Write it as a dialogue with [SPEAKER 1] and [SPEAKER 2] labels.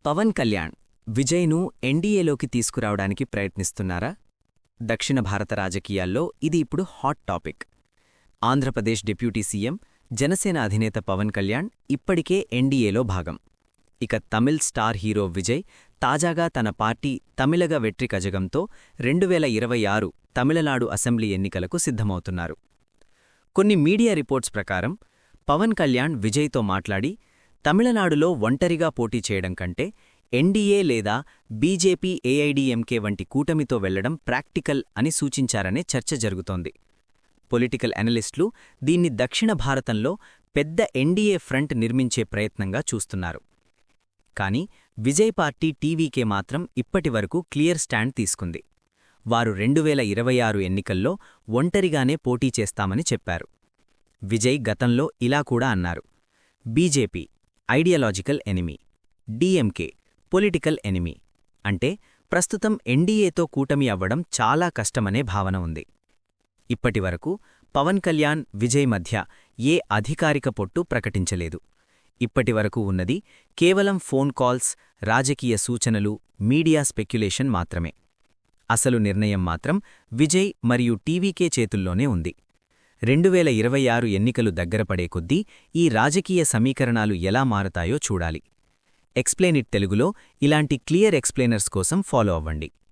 [SPEAKER 1] పవన్ కళ్యాణ్ విజయ్ను ఎన్డీఏలోకి తీసుకురావడానికి ప్రయత్నిస్తున్నారా? దక్షిణ భారత రాజకీయాల్లో ఇది ఇప్పుడు hot topic. Andhra Pradesh deputy CM, Janasena అధినేత పవన్ కళ్యాణ్ ఇప్పటికే ఎన్డీఏలో భాగం. ఇక తమిళ్ స్టార్ హీరో విజయ్ తాజాగా తన పార్టీ తమిళగ వెట్రి కజగంతో 2026 తమిళనాడు అసెంబ్లీ ఎన్నికలకు సిద్ధమవుతున్నారు. కొన్ని మీడియా రిపోర్ట్స్ ప్రకారం పవన్ కళ్యాణ్ విజయ్తో మాట్లాడి తమిళనాడులో ఒంటరిగా పోటీ చేయడం కంటే ఎన్డీఏ లేదా బీజేపీ ఏఐడీఎంకే వంటి కూటమితో వెళ్లడం ప్రాక్టికల్ అని సూచించారనే చర్చ జరుగుతోంది. పొలిటికల్ అనలిస్టులు దీన్ని దక్షిణ భారతంలో పెద్ద ఎన్డీఏ ఫ్రంట్ నిర్మించే ప్రయత్నంగా చూస్తున్నారు. కానీ విజయ్ పార్టీ టీవీకే మాత్రం ఇప్పటివరకు క్లియర్ స్టాండ్ తీసుకుంది. వారు 2026 ఎన్నికల్లో ఒంటరిగానే పోటీ చేస్తామని చెప్పారు. విజయ్ గతంలో ఇలా కూడా అన్నారు: BJP ideological enemy, DMK political enemy. అంటే ప్రస్తుతం ఎన్డీఏతో కూటమి అవ్వడం చాలా కష్టమనే భావన ఉంది. ఇప్పటివరకు పవన్ కళ్యాణ్, విజయ్ మధ్య ఏ అధికారిక పొట్టు ప్రకటించలేదు. ఇప్పటివరకు ఉన్నది కేవలం ఫోన్ కాల్స్, రాజకీయ సూచనలు, మీడియా స్పెక్యులేషన్ మాత్రమే. అసలు నిర్ణయం మాత్రం విజయ్ మరియు టీవీకే చేతుల్లోనే ఉంది. 2026 ఎన్నికలు దగ్గరపడే కొద్దీ ఈ రాజకీయ సమీకరణాలు ఎలా మారతాయో చూడాలి. ఎక్స్ప్లెయిన్ ఇట్ తెలుగులో ఇలాంటి క్లియర్ ఎక్స్ప్లెయినర్స్ కోసం ఫాలో అవ్వండి.